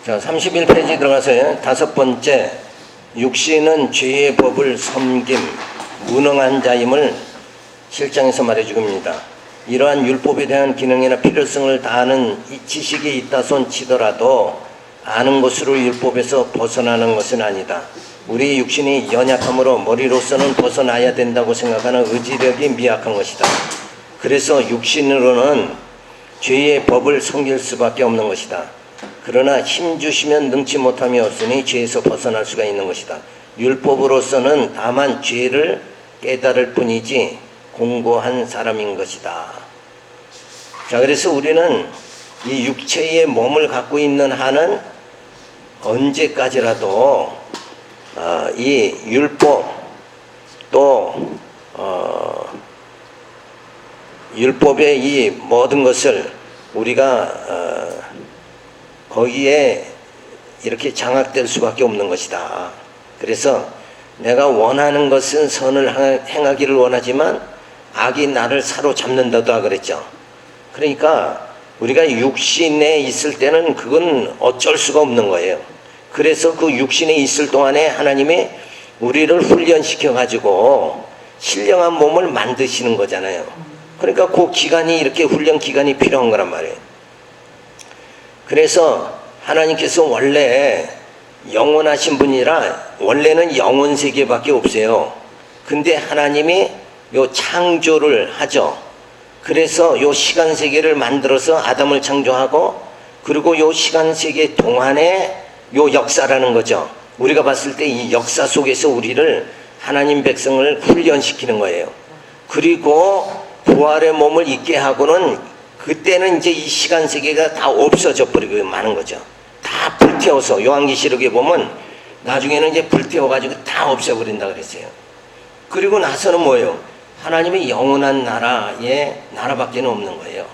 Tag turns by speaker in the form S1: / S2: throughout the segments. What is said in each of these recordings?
S1: 자, 31페이지 들어가서요. 다섯 번째, 육신은 죄의 법을 섬김, 무능한 자임을 실장에서 말해주고 있습니다. 이러한 율법에 대한 기능이나 필요성을 다하는 이 지식이 있다 손 치더라도 아는 것으로 율법에서 벗어나는 것은 아니다. 우리 육신이 연약함으로 머리로서는 벗어나야 된다고 생각하는 의지력이 미약한 것이다. 그래서 육신으로는 죄의 법을 섬길 수밖에 없는 것이다. 그러나 힘주시면 능치 못함이 없으니 죄에서 벗어날 수가 있는 것이다. 율법으로서는 다만 죄를 깨달을 뿐이지 공고한 사람인 것이다. 자, 그래서 우리는 이 육체의 몸을 갖고 있는 한은 언제까지라도 이 율법 또 율법의 이 모든 것을 우리가 거기에 이렇게 장악될 수밖에 없는 것이다. 그래서 내가 원하는 것은 선을 행하기를 원하지만 악이 나를 사로잡는다도 그랬죠. 그러니까 우리가 육신에 있을 때는 그건 어쩔 수가 없는 거예요. 그래서 그 육신에 있을 동안에 하나님이 우리를 훈련시켜 가지고 신령한 몸을 만드시는 거잖아요. 그러니까 그 기간이 이렇게 훈련 기간이 필요한 거란 말이에요. 그래서 하나님께서 원래 영원하신 분이라 원래는 영원 세계밖에 없어요. 근데 하나님이 요 창조를 하죠. 그래서 요 시간 세계를 만들어서 아담을 창조하고 그리고 요 시간 세계 동안에 요 역사라는 거죠. 우리가 봤을 때 이 역사 속에서 우리를 하나님 백성을 훈련시키는 거예요. 그리고 부활의 몸을 있게 하고는 그때는 이제 이 시간 세계가 다 없어져 버리고 마는 거죠. 다 불태워서 요한계시록에 보면 나중에는 이제 불태워가지고 다 없애버린다 그랬어요. 그리고 나서는 뭐예요? 하나님의 영원한 나라의 나라밖에 없는 거예요.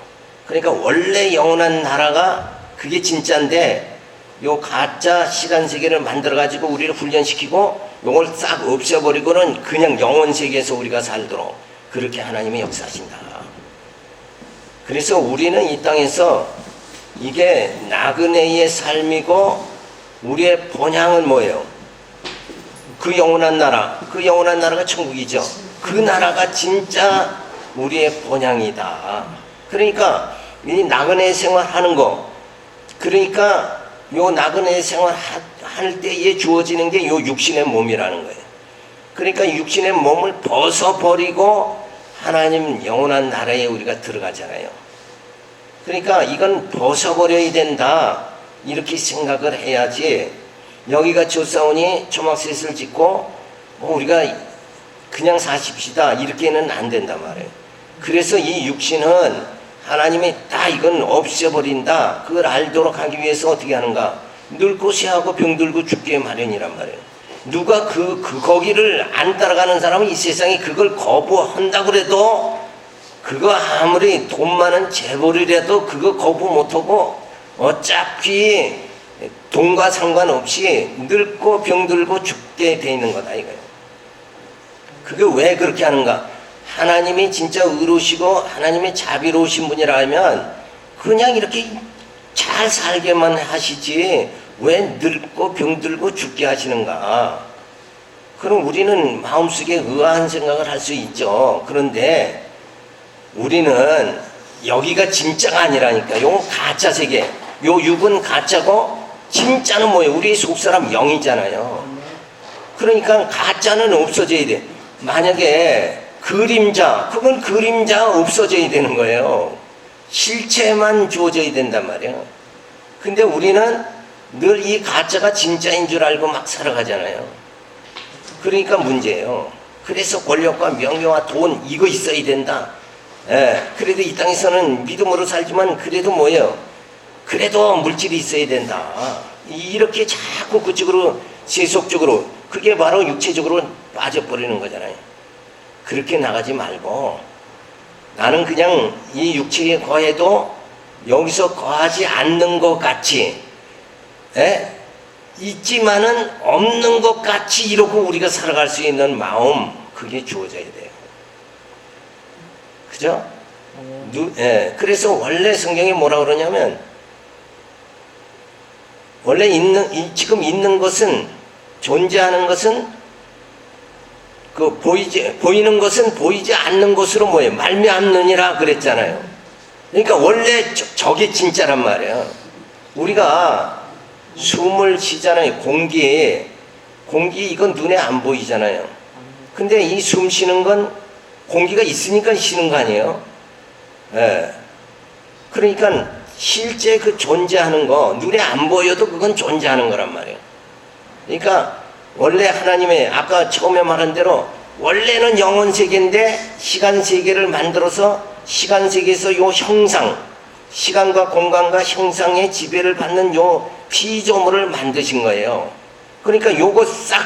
S1: 그러니까 원래 영원한 나라가 그게 진짜인데 요 가짜 시간 세계를 만들어가지고 우리를 훈련시키고 요걸 싹 없애버리고는 그냥 영원 세계에서 우리가 살도록 그렇게 하나님이 역사하신다. 그래서 우리는 이 땅에서 이게 나그네의 삶이고 우리의 본향은 뭐예요? 그 영원한 나라, 그 영원한 나라가 천국이죠. 그 나라가 진짜 우리의 본향이다. 그러니까 이 나그네 생활하는 거, 그러니까 요 나그네 생활할 때에 주어지는 게 요 육신의 몸이라는 거예요. 그러니까 육신의 몸을 벗어버리고 하나님 영원한 나라에 우리가 들어가잖아요. 그러니까 이건 벗어버려야 된다 이렇게 생각을 해야지 여기가 좋사오니 초막셋을 짓고 우리가 그냥 사십시다 이렇게는 안 된단 말이에요. 그래서 이 육신은 하나님이 다 이건 없애버린다 그걸 알도록 하기 위해서 어떻게 하는가? 늙고 쇠하고 병들고 죽게 마련이란 말이에요. 누가 거기를 안 따라가는 사람은 이 세상에 그걸 거부한다고 그래도 그거 아무리 돈 많은 재벌이라도 그거 거부 못하고 어차피 돈과 상관없이 늙고 병들고 죽게 돼 있는 거다 이거예요. 그게 왜 그렇게 하는가? 하나님이 진짜 의로우시고 하나님이 자비로우신 분이라면 그냥 이렇게 잘 살게만 하시지 왜 늙고 병들고 죽게 하시는가? 그럼 우리는 마음속에 의아한 생각을 할 수 있죠. 그런데 우리는 여기가 진짜가 아니라니까. 요 가짜 세계. 요 육은 가짜고 진짜는 뭐예요? 우리 속사람 영이잖아요. 그러니까 가짜는 없어져야 돼. 만약에 그림자, 그건 그림자 없어져야 되는 거예요. 실체만 주어져야 된단 말이에요. 근데 우리는 늘 이 가짜가 진짜인 줄 알고 막 살아가잖아요. 그러니까 문제예요. 그래서 권력과 명예와 돈 이거 있어야 된다. 그래도 이 땅에서는 믿음으로 살지만 그래도 뭐예요? 그래도 물질이 있어야 된다. 이렇게 자꾸 그쪽으로 세속적으로 그게 바로 육체적으로 빠져버리는 거잖아요. 그렇게 나가지 말고 나는 그냥 이 육체에 거해도 여기서 거하지 않는 것 같이 있지만은 없는 것 같이 이러고 우리가 살아갈 수 있는 마음 그게 주어져야 돼요. 그죠? 그래서 원래 성경이 뭐라 그러냐면 원래 지금 있는 것은, 존재하는 것은, 보이는 것은 보이지 않는 것으로 뭐예요? 말미암느니라 그랬잖아요. 그러니까 원래 저게 진짜란 말이에요. 우리가 숨을 쉬잖아요. 공기 이건 눈에 안 보이잖아요. 근데 이 숨 쉬는 건 공기가 있으니까 쉬는 거 아니에요? 예. 그러니까 실제 그 존재하는 거, 눈에 안 보여도 그건 존재하는 거란 말이에요. 그러니까 원래 하나님의, 아까 처음에 말한 대로 원래는 영혼 세계인데 시간 세계를 만들어서 시간 세계에서 요 형상, 시간과 공간과 형상의 지배를 받는 요 피조물을 만드신 거예요. 그러니까 요거 싹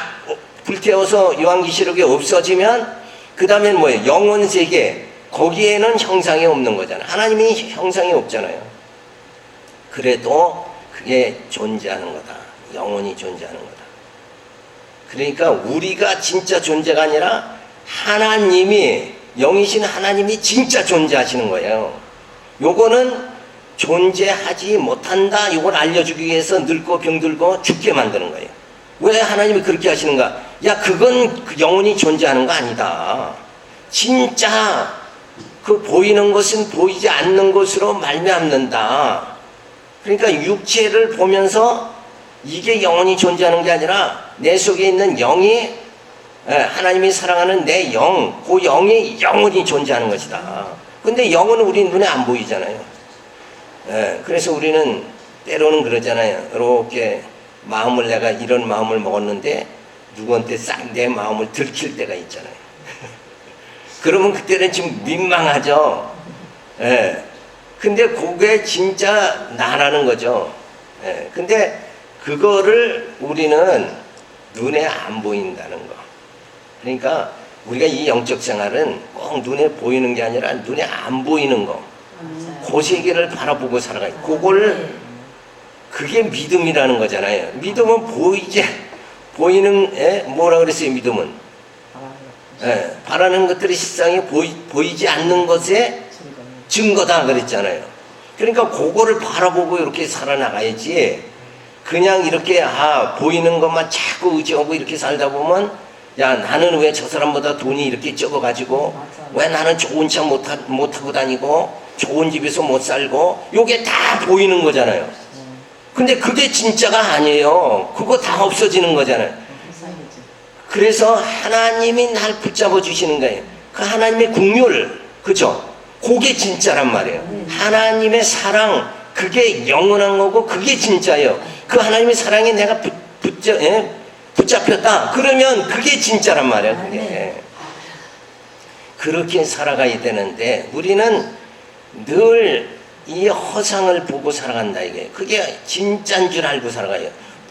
S1: 불태워서 요한계시록에 없어지면 그 다음엔 뭐예요? 영혼 세계, 거기에는 형상이 없는 거잖아요. 하나님이 형상이 없잖아요. 그래도 그게 존재하는 거다. 영혼이 존재하는 거다. 그러니까 우리가 진짜 존재가 아니라 하나님이, 영이신 하나님이 진짜 존재하시는 거예요. 요거는 존재하지 못한다, 요걸 알려주기 위해서 늙고 병들고 죽게 만드는 거예요. 왜 하나님이 그렇게 하시는가? 야, 그건 영혼이 존재하는 거 아니다. 진짜 그 보이는 것은 보이지 않는 것으로 말미암는다. 그러니까 육체를 보면서 이게 영혼이 존재하는 게 아니라 내 속에 있는 영이, 하나님이 사랑하는 내 영, 그 영이 영혼이 존재하는 것이다. 근데 영은 우리 눈에 안 보이잖아요. 그래서 우리는 때로는 그러잖아요. 이렇게 마음을, 내가 이런 마음을 먹었는데 누구한테 싹 내 마음을 들킬 때가 있잖아요. 그러면 그때는 좀 민망하죠. 근데 그게 진짜 나라는 거죠. 근데 그거를 우리는 눈에 안 보인다는 거. 그러니까 우리가 이 영적 생활은 꼭 눈에 보이는 게 아니라 눈에 안 보이는 거. 그 세계를 바라보고 살아가요. 그게 믿음이라는 거잖아요. 믿음은 보이는, 뭐라 그랬어요, 믿음은? 바라는 것들이 실상에 보이지 않는 것의 증거다 그랬잖아요. 그러니까 그거를 바라보고 이렇게 살아나가야지, 그냥 이렇게 보이는 것만 자꾸 의지하고 이렇게 살다 보면, 야, 나는 왜 저 사람보다 돈이 이렇게 적어가지고 왜 나는 좋은 차 못 타고 다니고 좋은 집에서 못 살고, 요게 다 보이는 거잖아요. 근데 그게 진짜가 아니에요. 그거 다 없어지는 거잖아요. 그래서 하나님이 날 붙잡아 주시는 거예요. 그 하나님의 국률, 그죠? 그게 진짜란 말이에요. 하나님의 사랑, 그게 영원한 거고 그게 진짜예요. 그 하나님의 사랑에 내가 붙잡혔다. 그러면 그게 진짜란 말이에요. 그게. 그렇게 살아가야 되는데 우리는 늘 이 허상을 보고 살아간다, 이게. 그게 진짜인 줄 알고 살아가요.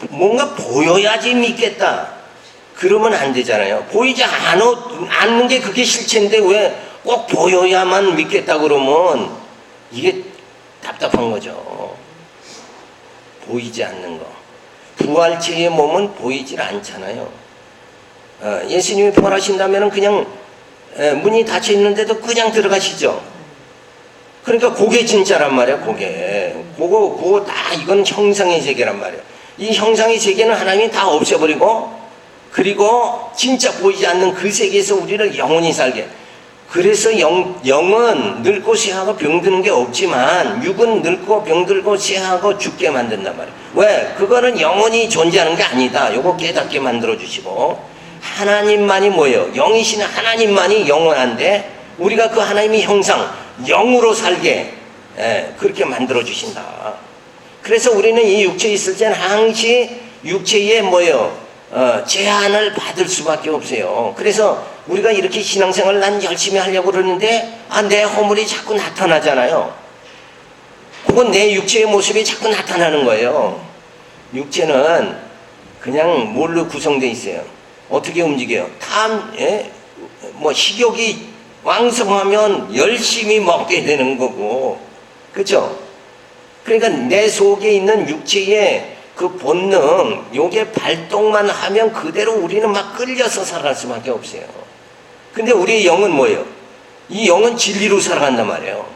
S1: 뭔가 보여야지 믿겠다. 그러면 안 되잖아요. 보이지 않는 게 그게 실체인데 왜 꼭 보여야만 믿겠다 그러면 이게 답답한 거죠. 보이지 않는 거. 부활체의 몸은 보이질 않잖아요. 예수님이 부활하신다면 그냥 문이 닫혀 있는데도 그냥 들어가시죠. 그러니까 그게 진짜란 말이야. 그거 다 이건 형상의 세계란 말이야. 이 형상의 세계는 하나님이 다 없애버리고, 그리고 진짜 보이지 않는 그 세계에서 우리를 영원히 살게. 그래서 영은 늙고 쇠하고 병드는 게 없지만 육은 늙고 병들고 쇠하고 죽게 만든단 말이야. 왜? 그거는 영원히 존재하는 게 아니다. 요거 깨닫게 만들어 주시고, 하나님만이 뭐예요? 영이신 하나님만이 영원한데 우리가 그 하나님의 형상, 영으로 살게 그렇게 만들어 주신다. 그래서 우리는 이 육체에 있을 때는 항시 육체에 뭐예요? 제한을 받을 수밖에 없어요. 그래서 우리가 이렇게 신앙생활을 난 열심히 하려고 그러는데 내 허물이 자꾸 나타나잖아요. 그건 내 육체의 모습이 자꾸 나타나는 거예요. 육체는 그냥 뭘로 구성되어 있어요? 어떻게 움직여요? 식욕이 왕성하면 열심히 먹게 되는 거고, 그렇죠? 그러니까 내 속에 있는 육체의 그 본능, 요게 발동만 하면 그대로 우리는 막 끌려서 살아갈 수밖에 없어요. 근데 우리의 영은 뭐예요? 이 영은 진리로 살아간단 말이에요.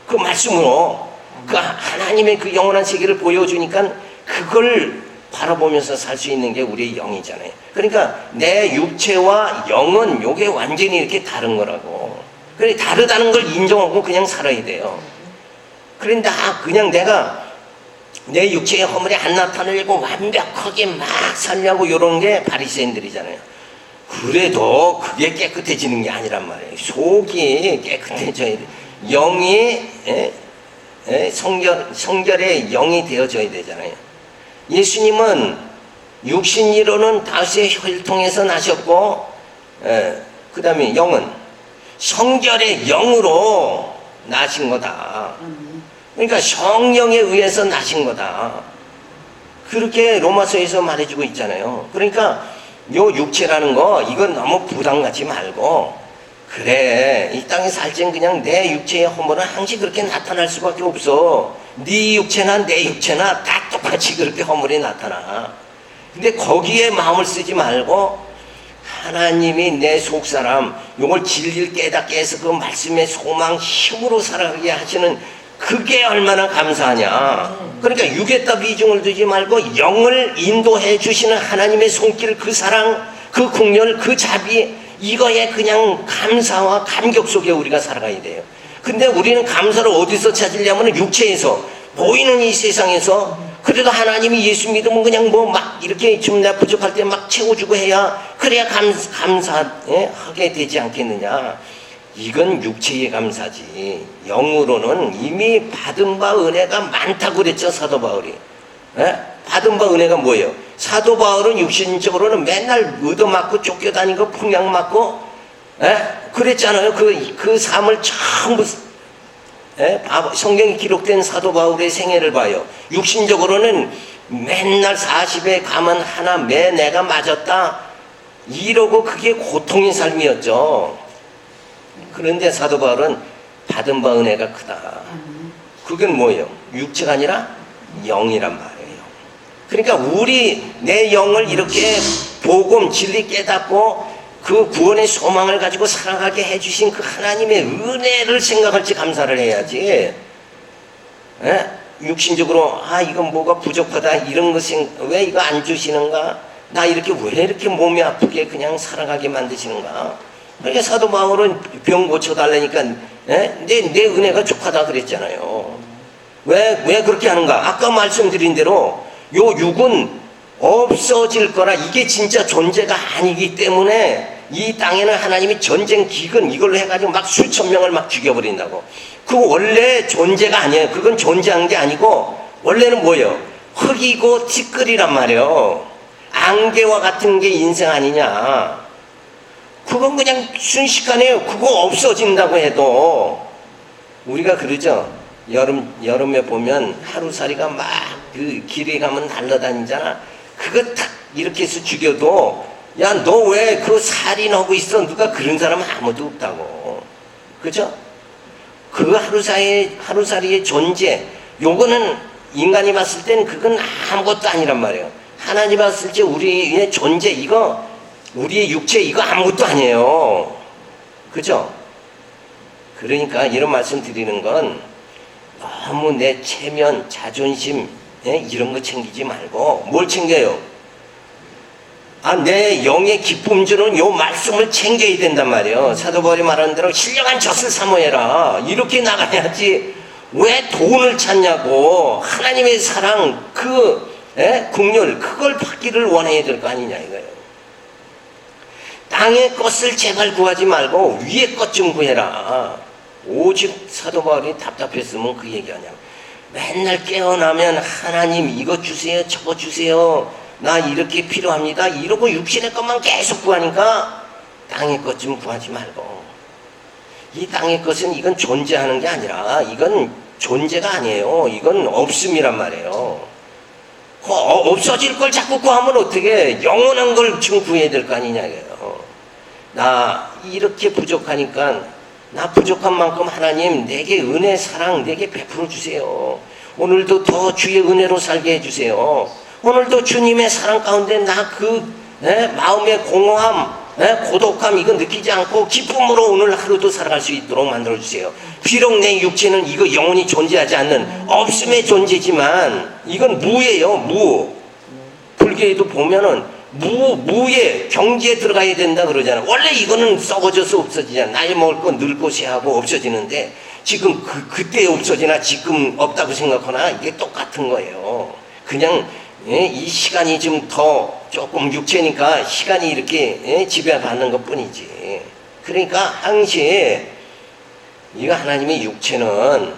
S1: 그 말씀으로 그 하나님의 그 영원한 세계를 보여주니까 그걸 바라보면서 살 수 있는 게 우리의 영이잖아요. 그러니까 내 육체와 영은 요게 완전히 이렇게 다른 거라고. 그래 다르다는 걸 인정하고 그냥 살아야 돼요. 그런데 그냥 내가 내 육체의 허물이 안 나타내고 완벽하게 막 살려고 이런 게 바리새인들이잖아요. 그래도 그게 깨끗해지는 게 아니란 말이에요. 속이 깨끗해져야 돼. 영이 성결의 영이 되어져야 되잖아요. 예수님은 육신이로는 다윗의 혈통에서 나셨고, 그 다음에 영은 성결의 영으로 나신 거다. 그러니까 성령에 의해서 나신 거다. 그렇게 로마서에서 말해주고 있잖아요. 그러니까 요 육체라는 거 이건 너무 부담 갖지 말고, 그래 이 땅에 살 땐 그냥 내 육체의 허물은 항상 그렇게 나타날 수밖에 없어. 네 육체나 내 육체나 다 똑같이 그렇게 허물이 나타나. 근데 거기에 마음을 쓰지 말고 하나님이 내 속사람 요걸 진리를 깨닫게 해서 그 말씀의 소망 힘으로 살아가게 하시는 그게 얼마나 감사하냐. 그러니까 육에다 비중을 두지 말고 영을 인도해 주시는 하나님의 손길, 그 사랑, 그 국률, 그 자비, 이거에 그냥 감사와 감격 속에 우리가 살아가야 돼요. 근데 우리는 감사를 어디서 찾으려면 육체에서, 보이는 이 세상에서. 그래도 하나님이 예수 믿으면 그냥 뭐 막 이렇게 좀 내가 부족할 때 막 채워주고 해야 그래야 감사하게 되지 않겠느냐. 이건 육체의 감사지. 영으로는 이미 받은 바 은혜가 많다고 그랬죠, 사도 바울이. 받은 바 은혜가 뭐예요? 사도 바울은 육신적으로는 맨날 얻어맞고 쫓겨다니고 풍냥 맞고 그랬잖아요. 그 삶을 전부 성경에 기록된 사도 바울의 생애를 봐요. 육신적으로는 맨날 40에 가면 하나 매 내가 맞았다 이러고 그게 고통의 삶이었죠. 그런데 사도 바울은 받은 바 은혜가 크다. 그건 뭐예요? 육체가 아니라 영이란 말이에요. 그러니까 내 영을 이렇게 복음 진리 깨닫고 그 구원의 소망을 가지고 살아가게 해주신 그 하나님의 은혜를 생각할지 감사를 해야지. 육신적으로 이건 뭐가 부족하다 이런 것은 왜 이거 안 주시는가, 나 이렇게 왜 이렇게 몸이 아프게 그냥 살아가게 만드시는가. 그러니까 사도 바울은 병 고쳐달라니까 내 은혜가 족하다 그랬잖아요. 왜 그렇게 하는가. 아까 말씀드린 대로 요 육은 없어질 거라. 이게 진짜 존재가 아니기 때문에 이 땅에는 하나님이 전쟁 기근 이걸로 해가지고 막 수천 명을 막 죽여버린다고. 그 원래 존재가 아니에요. 그건 존재한 게 아니고 원래는 뭐예요? 흙이고 티끌이란 말이에요. 안개와 같은 게 인생 아니냐. 그건 그냥 순식간에 그거 없어진다고 해도. 우리가 그러죠. 여름에 보면 하루살이가 막 그 길에 가면 날아다니잖아. 그거 탁 이렇게 해서 죽여도 야 너 왜 그 살인하고 있어? 누가 그런 사람은 아무도 없다고. 그죠? 그 하루살이의 존재, 요거는 인간이 봤을 때는 그건 아무것도 아니란 말이에요. 하나님 봤을 때 우리의 존재, 이거 우리의 육체 이거 아무것도 아니에요. 그죠? 그러니까 이런 말씀 드리는 건 너무 내 체면, 자존심 이런 거 챙기지 말고 뭘 챙겨요? 내 영의 기쁨 주는 요 말씀을 챙겨야 된단 말이에요. 사도 바울이 말하는 대로 신령한 젖을 사모해라. 이렇게 나가야지. 왜 돈을 찾냐고. 하나님의 사랑, 국률, 그걸 받기를 원해야 될 거 아니냐 이거예요. 땅의 것을 제발 구하지 말고 위의 것 좀 구해라. 오직 사도 바울이 답답했으면 그 얘기하냐고. 맨날 깨어나면 하나님 이거 주세요, 저거 주세요, 나 이렇게 필요합니다 이러고 육신의 것만 계속 구하니까 땅의 것 좀 구하지 말고. 이 땅의 것은 이건 존재하는 게 아니라 이건 존재가 아니에요. 이건 없음이란 말이에요. 없어질 걸 자꾸 구하면 어떻게. 영원한 걸 좀 구해야 될 거 아니냐 이거예요. 나 이렇게 부족하니까 나 부족한 만큼 하나님 내게 은혜 사랑 내게 베풀어 주세요. 오늘도 더 주의 은혜로 살게 해주세요. 오늘도 주님의 사랑 가운데 나 마음의 공허함, 고독함 이거 느끼지 않고 기쁨으로 오늘 하루도 살아갈 수 있도록 만들어 주세요. 비록 내 육체는 이거 영원히 존재하지 않는 없음의 존재지만 이건 무예요. 무. 여기에도 보면은 무에 경지에 들어가야 된다 그러잖아. 원래 이거는 썩어져서 없어지잖아. 나이 먹을 거 늙고 쇠하고 없어지는데 지금 그때 없어지나 지금 없다고 생각하나 이게 똑같은 거예요. 그냥 이 시간이 좀 더 조금 육체니까 시간이 이렇게 지배받는 것 뿐이지. 그러니까 항시 이거 하나님의 육체는,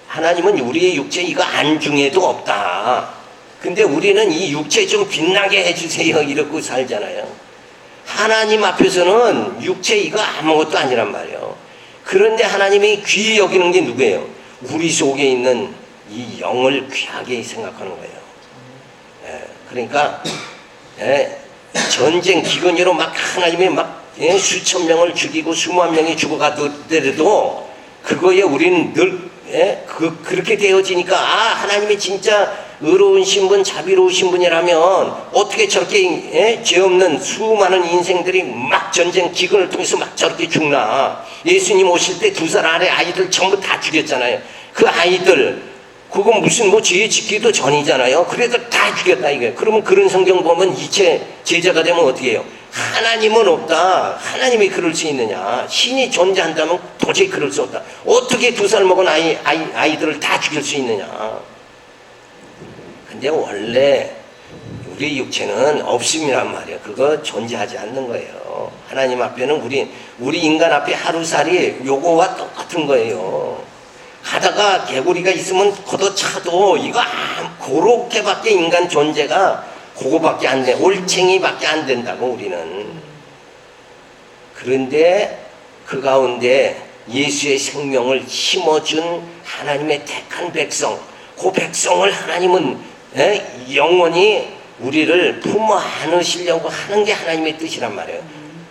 S1: 하나님은 우리의 육체 이거 안중에도 없다. 근데 우리는 이 육체 좀 빛나게 해주세요 이러고 살잖아요. 하나님 앞에서는 육체 이거 아무것도 아니란 말이에요. 그런데 하나님이 귀히 여기는 게 누구예요? 우리 속에 있는 이 영을 귀하게 생각하는 거예요. 그러니까 전쟁 기근으로 막 하나님이 막 수천 명을 죽이고 수만 명이 죽어가더라도 그거에 우리는 늘 그렇게 되어지니까 하나님이 진짜 의로우신 분, 자비로우신 분이라면 어떻게 저렇게 죄 없는 수많은 인생들이 막 전쟁 기근을 통해서 막 저렇게 죽나. 예수님 오실 때 2살 아래 아이들 전부 다 죽였잖아요. 그 아이들 그거 무슨 죄 짓기도 전이잖아요. 그래도 다 죽였다 이거예요. 그러면 그런 성경 보면 이체 제자가 되면 어떻게 해요? 하나님은 없다. 하나님이 그럴 수 있느냐? 신이 존재한다면 도저히 그럴 수 없다. 어떻게 2살 먹은 아이들을 다 죽일 수 있느냐? 근데 원래 우리 육체는 없음이란 말이에요. 그거 존재하지 않는 거예요. 하나님 앞에는 우리 인간 앞에 하루살이 요거와 똑같은 거예요. 가다가 개구리가 있으면 걷어차도 이거 그렇게밖에 인간 존재가 그거밖에 안 돼. 올챙이밖에 안 된다고 우리는. 그런데 그 가운데 예수의 생명을 심어준 하나님의 택한 백성, 그 백성을 하나님은 영원히 우리를 품어 안으시려고 하는 게 하나님의 뜻이란 말이에요.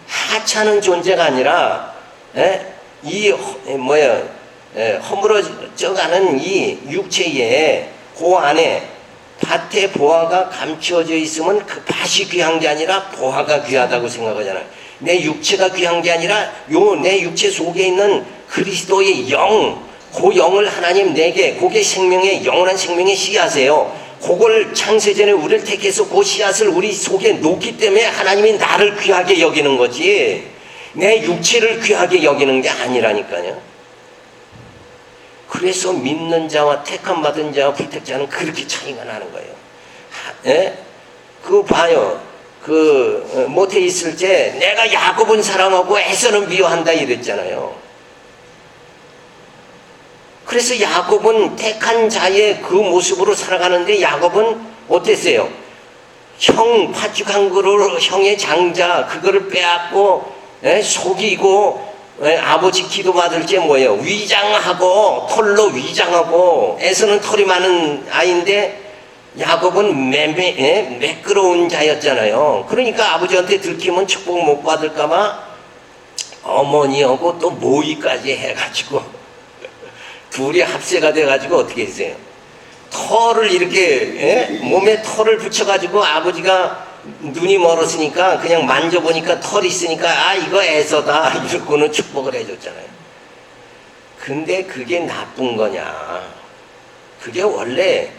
S1: 하찮은 존재가 아니라 허물어져가는 이 육체에 그 안에 밭에 보화가 감추어져 있으면 그 밭이 귀한 게 아니라 보화가 귀하다고 생각하잖아요. 내 육체가 귀한 게 아니라 내 육체 속에 있는 그리스도의 영, 그 영을 하나님 내게, 그게 생명의 영원한 생명의 씨앗이에요. 그걸 창세전에 우리를 택해서 그 씨앗을 우리 속에 놓기 때문에 하나님이 나를 귀하게 여기는 거지 내 육체를 귀하게 여기는 게 아니라니까요. 그래서 믿는 자와 택함 받은 자와 불택자는 그렇게 차이가 나는 거예요. 그거 봐요. 모태 있을 때 내가 야곱은 사랑하고 에서는 미워한다 이랬잖아요. 그래서 야곱은 택한 자의 그 모습으로 살아가는데 야곱은 어땠어요? 형 파죽한 거를 형의 장자 그거를 빼앗고 속이고 아버지 기도 받을 게 뭐예요? 위장하고 털로 위장하고 에서는 털이 많은 아이인데 야곱은 매끄러운 자였잖아요. 그러니까 아버지한테 들키면 축복 못 받을까봐 어머니하고 또 모의까지 해가지고 둘이 합세가 돼가지고 어떻게 했어요? 털을 이렇게 몸에 털을 붙여가지고 아버지가 눈이 멀었으니까 그냥 만져보니까 털이 있으니까 이거 에서다 이러고는 축복을 해줬잖아요. 근데 그게 나쁜 거냐? 그게 원래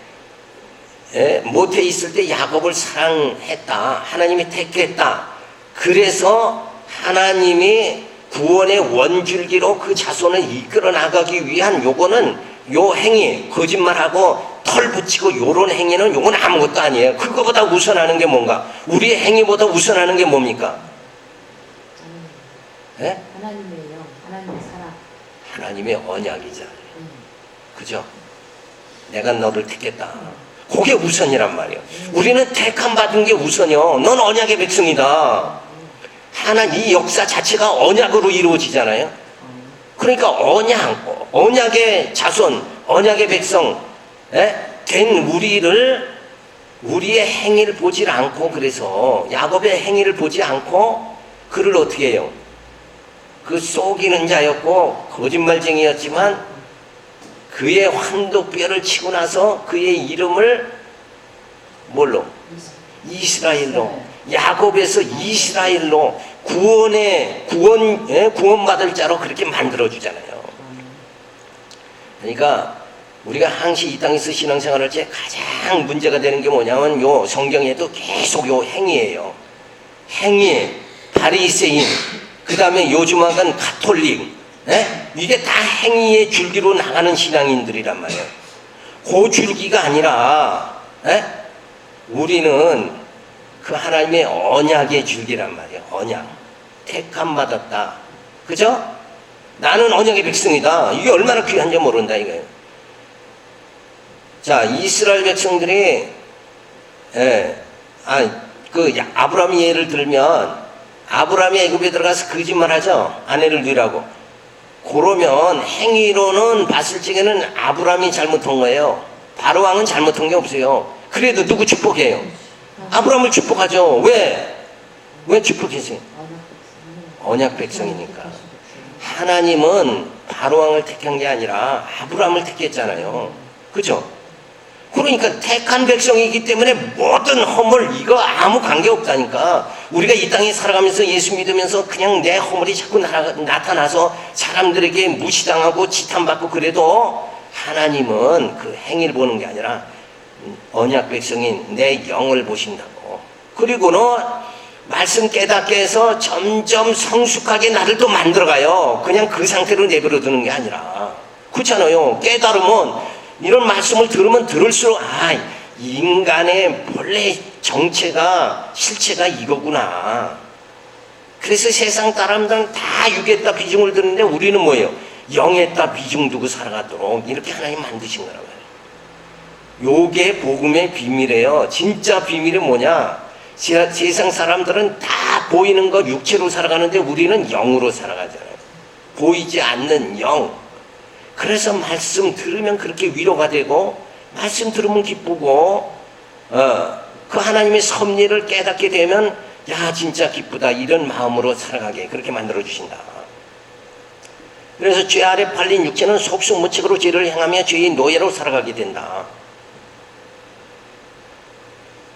S1: 모태 있을 때 야곱을 사랑했다. 하나님이 택했다. 그래서 하나님이 구원의 원줄기로 그 자손을 이끌어 나가기 위한 요거는 요 행위, 거짓말하고 털 붙이고 요런 행위는 요건 아무것도 아니에요. 그거보다 우선하는 게 뭔가? 우리의 행위보다 우선하는 게 뭡니까?
S2: 하나님의 영, 하나님의 사랑.
S1: 하나님의 언약이잖아요. 그죠? 내가 너를 택했다. 그게 우선이란 말이에요. 우리는 택함 받은 게 우선이요. 넌 언약의 백성이다. 이 역사 자체가 언약으로 이루어지잖아요. 그러니까 언약의 자손, 언약의 백성 된 우리의 행위를 보질 않고, 그래서 야곱의 행위를 보지 않고 그를 어떻게 해요? 그 속이는 자였고 거짓말쟁이였지만 그의 환독뼈를 치고 나서 그의 이름을 뭘로? 이스라엘로. 야곱에서 이스라엘로 구원받을 자로 그렇게 만들어주잖아요. 그러니까 우리가 항시 이 땅에서 신앙생활할 때 가장 문제가 되는 게 뭐냐면 요 성경에도 계속 요 행위예요. 행위, 바리새인, 그 다음에 요즘 한건 가톨릭, 이게 다 행위의 줄기로 나가는 신앙인들이란 말이에요. 그 줄기가 아니라 우리는 그 하나님의 언약의 줄기란 말이에요. 언약, 택함 받았다, 그죠? 나는 언약의 백성이다. 이게 얼마나 귀한지 모른다 이거예요. 자, 이스라엘 백성들이 아브라함의 예를 들면 아브라함이 애굽에 들어가서 거짓말하죠. 아내를 누이라고. 그러면 행위로는 봤을 적에는 아브라함이 잘못한 거예요. 바로 왕은 잘못한 게 없어요. 그래도 누구 축복해요? 아브라함을 축복하죠. 왜? 왜 축복했어요? 언약 백성이니까. 하나님은 바로 왕을 택한 게 아니라 아브라함을 택했잖아요. 그죠? 그러니까 택한 백성이기 때문에 모든 허물 이거 아무 관계 없다니까. 우리가 이 땅에 살아가면서 예수 믿으면서 그냥 내 허물이 자꾸 나타나서 사람들에게 무시당하고 지탄받고 그래도 하나님은 그 행위를 보는 게 아니라 언약 백성인 내 영을 보신다고. 그리고는 말씀 깨닫게 해서 점점 성숙하게 나를 또 만들어가요. 그냥 그 상태로 내버려 두는 게 아니라. 그렇잖아요. 깨달으면 이런 말씀을 들으면 들을수록 인간의 본래 정체가 실체가 이거구나. 그래서 세상 사람들은 다 육에다 비중을 두는데 우리는 뭐예요? 영에다 비중 두고 살아가도록 이렇게 하나님 만드신 거라고요. 요게 복음의 비밀이에요. 진짜 비밀이 뭐냐? 세상 사람들은 다 보이는 거 육체로 살아가는데 우리는 영으로 살아가잖아요. 보이지 않는 영. 그래서 말씀 들으면 그렇게 위로가 되고 말씀 들으면 기쁘고 그 하나님의 섭리를 깨닫게 되면 야 진짜 기쁘다 이런 마음으로 살아가게 그렇게 만들어 주신다. 그래서 죄 아래 팔린 육체는 속수무책으로 죄를 행하며 죄의 노예로 살아가게 된다.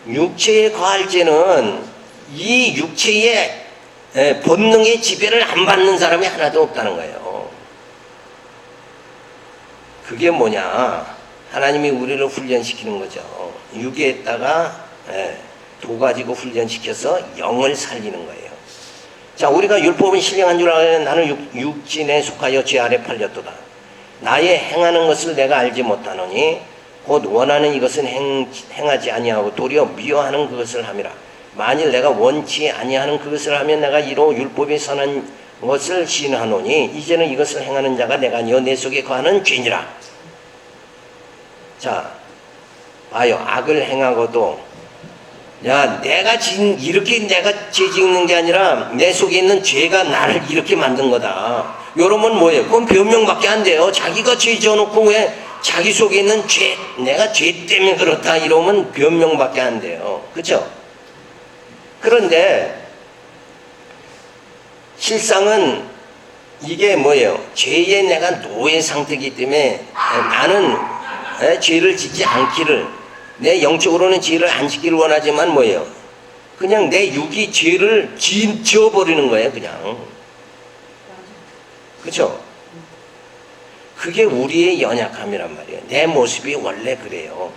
S1: 육체에 거할 죄는 이 육체의 본능의 지배를 안 받는 사람이 하나도 없다는 거예요. 그게 뭐냐? 하나님이 우리를 훈련시키는 거죠. 육에다가 도 가지고 훈련시켜서 영을 살리는 거예요. 자, 우리가 율법은 신령한 줄 알아야 나는 육진에 속하여 죄 아래 팔렸도다. 나의 행하는 것을 내가 알지 못하노니 곧 원하는 이것은 행하지 아니하고 도리어 미워하는 그것을 함이라. 만일 내가 원치 아니하는 그것을 하면 내가 이로 율법이 선한 것을 시인하노니 이제는 이것을 행하는 자가 내가 아니요 내 속에 거하는 죄니라. 자, 봐요. 악을 행하고도 내가 이렇게 내가 죄 짓는 게 아니라 내 속에 있는 죄가 나를 이렇게 만든 거다. 여러분 뭐예요? 그건 변명밖에 안 돼요. 자기가 죄 지어놓고 왜 자기 속에 있는 죄, 내가 죄 때문에 그렇다 이러면 변명밖에 안 돼요. 그렇죠? 그런데 실상은 이게 뭐예요? 죄의 내가 노예 상태이기 때문에 나는 죄를 짓지 않기를, 내 영적으로는 죄를 안 짓기를 원하지만 뭐예요? 그냥 내 육이 죄를 지어버리는 거예요. 그냥. 그렇죠? 그게 우리의 연약함이란 말이에요. 내 모습이 원래 그래요.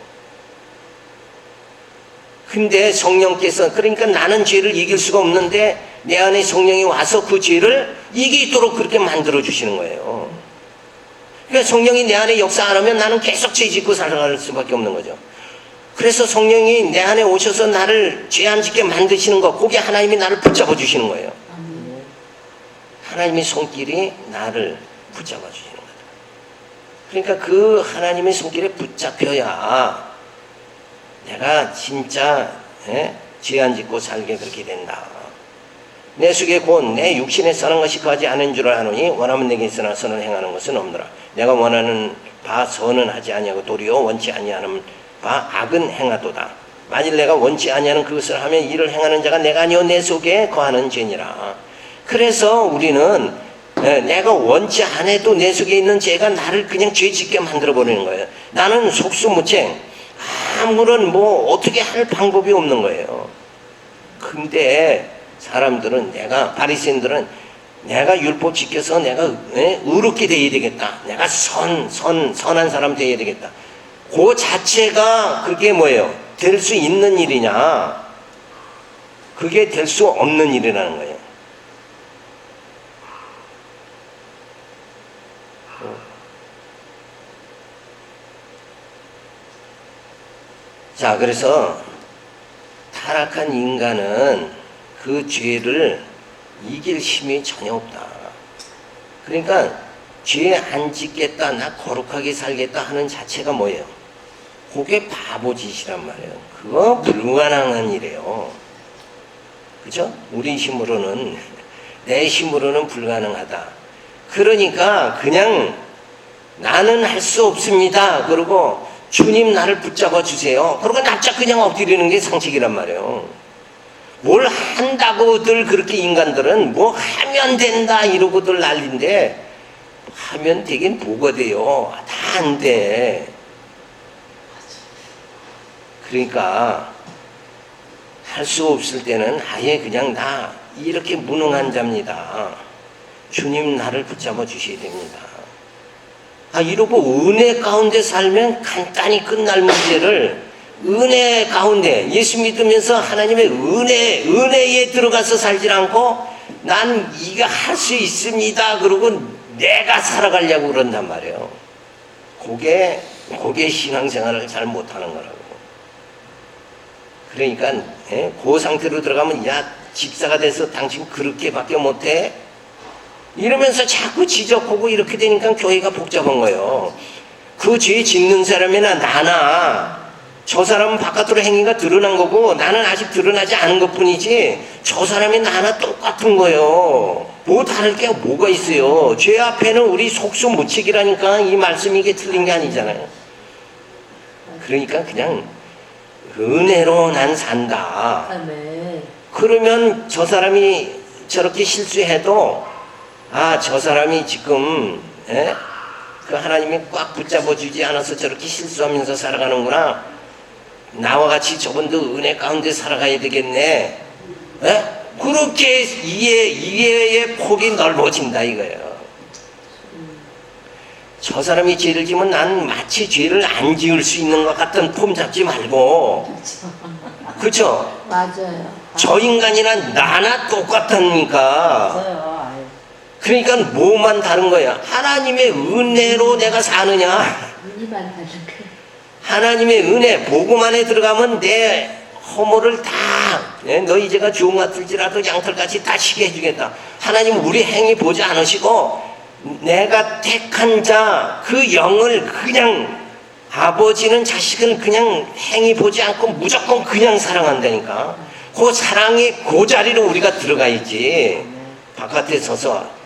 S1: 근데 성령께서, 그러니까 나는 죄를 이길 수가 없는데 내 안에 성령이 와서 그 죄를 이기도록 그렇게 만들어 주시는 거예요. 그러니까 성령이 내 안에 역사 안 하면 나는 계속 죄 짓고 살아갈 수밖에 없는 거죠. 그래서 성령이 내 안에 오셔서 나를 죄 안 짓게 만드시는 거, 그게 하나님이 나를 붙잡아 주시는 거예요. 하나님의 손길이 나를 붙잡아 주시는 거예요. 그러니까 그 하나님의 손길에 붙잡혀야 내가 진짜 죄 안 짓고 살게 그렇게 된다. 내 속에 곧 내 육신에 선한 것이 거하지 않은 줄 아노니 원하면 내게 있으나 선을 행하는 것은 없노라. 내가 원하는 바 선은 하지 아니하고 도리어 원치 아니하는 바 악은 행하도다. 만일 내가 원치 아니하는 그것을 하면 이를 행하는 자가 내가 아니요 내 속에 거하는 죄니라. 그래서 우리는 내가 원치 않아도 내 속에 있는 죄가 나를 그냥 죄 짓게 만들어 버리는 거예요. 나는 속수무책, 아무런 어떻게 할 방법이 없는 거예요. 근데 사람들은, 바리새인들은 내가 율법 지켜서 내가 의롭게 되어야 되겠다. 내가 선한 사람 되어야 되겠다. 그 자체가 그게 뭐예요? 될 수 있는 일이냐? 그게 될 수 없는 일이라는 거예요. 자, 그래서 타락한 인간은 그 죄를 이길 힘이 전혀 없다. 그러니까 죄 안 짓겠다, 나 거룩하게 살겠다 하는 자체가 뭐예요? 그게 바보짓이란 말이에요. 그거 불가능한 일이에요. 그죠? 우리 힘으로는, 내 힘으로는 불가능하다. 그러니까 그냥 나는 할 수 없습니다. 그러고 주님 나를 붙잡아 주세요. 그러고 납작 그냥 엎드리는 게 상식이란 말이에요. 뭘 한다고들 그렇게 인간들은 뭐 하면 된다 이러고들 난리인데 하면 되긴 뭐가 돼요. 다 안 돼. 그러니까 할 수 없을 때는 아예 그냥 나 이렇게 무능한 자입니다. 주님 나를 붙잡아 주셔야 됩니다. 이러고 은혜 가운데 살면 간단히 끝날 문제를 은혜 가운데 예수 믿으면서 하나님의 은혜에 들어가서 살질 않고 난 이거 할 수 있습니다. 그러고 내가 살아가려고 그런단 말이에요. 그게 신앙생활을 잘 못하는 거라고. 그러니까 그 상태로 들어가면 야 집사가 돼서 당신 그렇게밖에 못해? 이러면서 자꾸 지적하고 이렇게 되니까 교회가 복잡한 거예요. 그 죄 짓는 사람이나 나나 저 사람은 바깥으로 행위가 드러난 거고 나는 아직 드러나지 않은 것뿐이지 저 사람이 나나 똑같은 거예요. 뭐 다를 게 뭐가 있어요. 죄 앞에는 우리 속수무책이라니까 이 말씀이 이게 틀린 게 아니잖아요. 그러니까 그냥 은혜로 난 산다.
S2: 아멘.
S1: 그러면 저 사람이 저렇게 실수해도 저 사람이 지금 그 하나님이 꽉 붙잡아 주지 않아서 저렇게 실수하면서 살아가는구나. 나와 같이 저분도 은혜 가운데 살아가야 되겠네. 그렇게 이해의 폭이 넓어진다 이거예요. 저 사람이 죄를 지면 난 마치 죄를 안 지을 수 있는 것 같은 폼 잡지 말고. 그렇죠?
S2: 맞아요.
S1: 저 인간이나 나나 똑같으니까.
S2: 맞아요.
S1: 그러니까 뭐만 다른 거야? 하나님의 은혜로 내가 사느냐?
S2: 눈이만 다른 거.
S1: 하나님의 은혜, 복음 안에 들어가면 내 허물을 다, 너희 죄가 주홍 같을지라도 양털같이 다 쉬게 해주겠다. 하나님 우리 행위 보지 않으시고 내가 택한 자, 그 영을 그냥 아버지는 자식을 그냥 행위 보지 않고 무조건 그냥 사랑한다니까. 그 사랑의 그 자리로 우리가 들어가야지. 바깥에 서서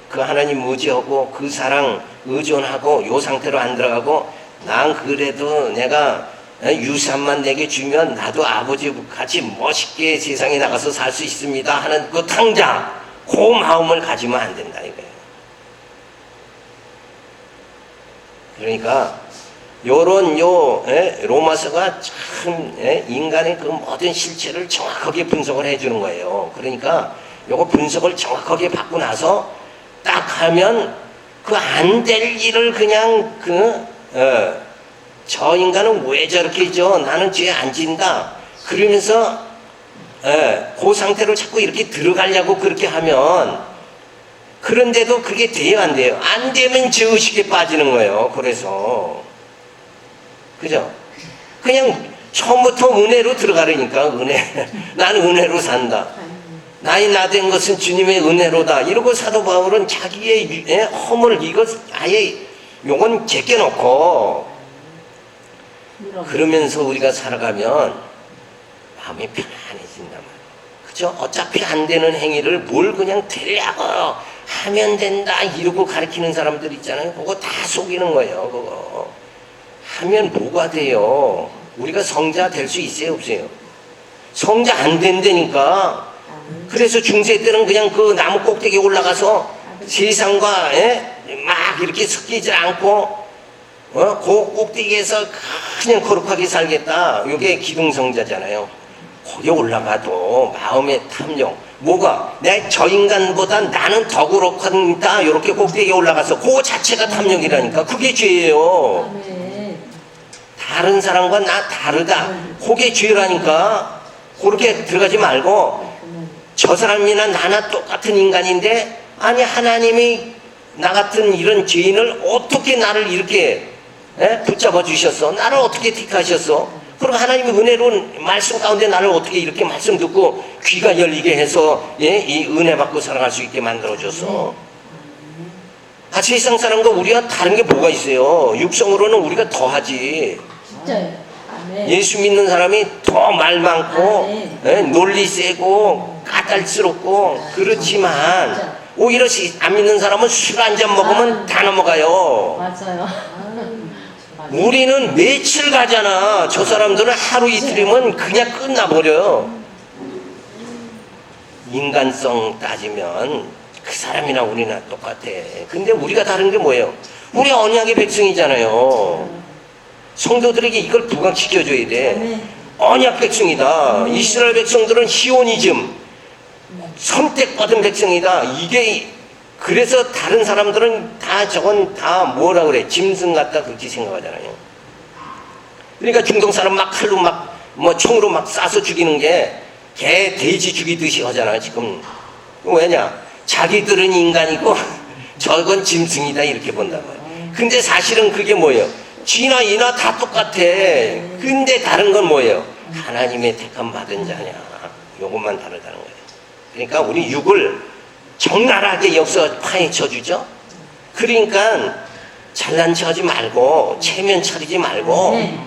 S1: 그 하나님 의지하고 그 사랑 의존하고 요 상태로 안 들어가고 난 그래도 내가 유산만 내게 주면 나도 아버지 같이 멋있게 세상에 나가서 살 수 있습니다 하는 그 탕자 그 마음을 가지면 안 된다 이거예요. 그러니까 요런 로마서가 참 인간의 그 모든 실체를 정확하게 분석을 해주는 거예요. 그러니까 요거 분석을 정확하게 받고 나서 딱 하면 그 안 될 일을 그냥 저 인간은 왜 저렇게 져? 나는 죄 안 진다. 그러면서 그 상태로 자꾸 이렇게 들어가려고 그렇게 하면 그런데도 그게 돼요 안 돼요? 안 되면 죄의식에 빠지는 거예요. 그래서 그죠? 그냥 처음부터 은혜로 들어가려니까 나는 은혜로 산다. 나의 나 된 것은 주님의 은혜로다. 이러고 사도 바울은 자기의 허물을 이것 아예 요건 제껴놓고 그러면서 우리가 살아가면 마음이 편안해진단 말이에요. 그죠? 어차피 안 되는 행위를 뭘 그냥 되려고 하면 된다 이러고 가르치는 사람들 있잖아요. 그거 다 속이는 거예요. 그거 하면 뭐가 돼요? 우리가 성자 될 수 있어요 없어요? 성자 안 된다니까. 그래서 중세 때는 그냥 그 나무 꼭대기에 올라가서 세상과 막 이렇게 섞이지 않고 그 꼭대기에서 그냥 거룩하게 살겠다. 이게 기둥성자잖아요. 거기 올라가도 마음의 탐욕, 뭐가 내 저 인간보다 나는 더 그렇다 이렇게 꼭대기에 올라가서 그거 자체가 탐욕이라니까. 그게 죄예요.
S2: 아멘.
S1: 다른 사람과 나 다르다, 그게 죄라니까. 그렇게 들어가지 말고 저 사람이나 나나 똑같은 인간인데, 아니 하나님이 나 같은 이런 죄인을 어떻게 나를 이렇게 붙잡아 주셨어? 나를 어떻게 택하셨어? 그럼 하나님의 은혜로운 말씀 가운데 나를 어떻게 이렇게 말씀 듣고 귀가 열리게 해서 이 은혜 받고 살아갈 수 있게 만들어줬어? 세상 사람과 우리가 다른 게 뭐가 있어요? 육성으로는 우리가 더하지.
S2: 진짜요. 아멘.
S1: 예수 믿는 사람이 더 말 많고
S2: 아멘.
S1: 논리 세고 까탈스럽고 그렇지만, 오히려 안 믿는 사람은 술 한 잔 먹으면 다 넘어가요.
S2: 맞아요.
S1: 우리는 며칠 가잖아. 저 사람들은 하루 이틀이면 그냥 끝나버려요. 인간성 따지면 그 사람이나 우리나 똑같아. 근데 우리가 다른 게 뭐예요? 우리 언약의 백성이잖아요. 성도들에게 이걸 부각시켜줘야 돼.
S2: 아멘.
S1: 언약 백성이다. 이스라엘 백성들은 시오니즘, 선택받은 백성이다. 이게, 그래서 다른 사람들은 다 저건 다 뭐라 그래? 짐승 같다 그렇게 생각하잖아요. 그러니까 중동 사람 막 칼로 막 뭐 총으로 막 쏴서 죽이는 게 개, 돼지 죽이듯이 하잖아요 지금. 왜냐? 자기들은 인간이고 저건 짐승이다 이렇게 본다고요. 근데 사실은 그게 뭐예요? 쥐나 이나 다 똑같아. 근데 다른 건 뭐예요? 하나님의 택함 받은 자냐, 요것만 다르다는 거예요. 그러니까 우리 육을 적나라하게 여기서 파헤쳐 주죠. 그러니까 잘난 척하지 말고 체면 차리지 말고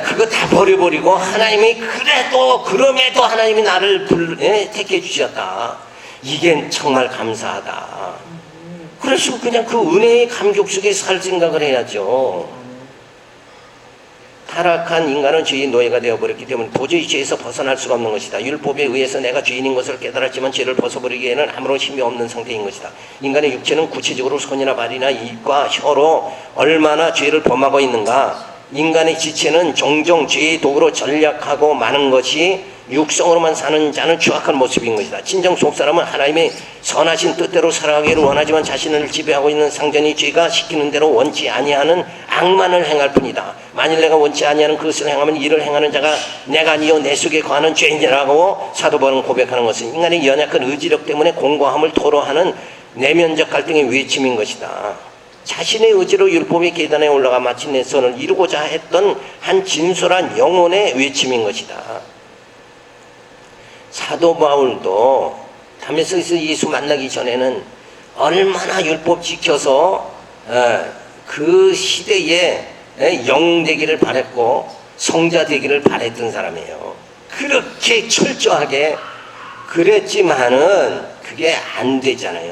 S1: 그거 다 버려버리고, 하나님이 그럼에도 하나님이 나를 택해 주셨다, 이게 정말 감사하다. 그래서 그냥 그 은혜의 감격 속에 살 생각을 해야죠. 타락한 인간은 죄의 노예가 되어버렸기 때문에 도저히 죄에서 벗어날 수가 없는 것이다. 율법에 의해서 내가 죄인인 것을 깨달았지만 죄를 벗어버리기에는 아무런 힘이 없는 상태인 것이다. 인간의 육체는 구체적으로 손이나 발이나 입과 혀로 얼마나 죄를 범하고 있는가. 인간의 지체는 종종 죄의 도구로 전략하고 마는 것이 육성으로만 사는 자는 추악한 모습인 것이다. 진정 속사람은 하나님의 선하신 뜻대로 살아가기를 원하지만 자신을 지배하고 있는 상전이 죄가 시키는 대로 원치 아니하는 악만을 행할 뿐이다. 만일 내가 원치 아니하는 그것을 행하면 이를 행하는 자가 내가 아니요 내 속에 거하는 죄인이라고 사도 바울은 고백하는 것은 인간의 연약한 의지력 때문에 공고함을 토로하는 내면적 갈등의 외침인 것이다. 자신의 의지로 율법의 계단에 올라가 마침내 선을 이루고자 했던 한 진솔한 영혼의 외침인 것이다. 사도 바울도 다메섹에서 예수 만나기 전에는 얼마나 율법 지켜서 그 시대에 영 되기를 바랬고 성자 되기를 바랬던 사람이에요. 그렇게 철저하게 그랬지만은 그게 안 되잖아요.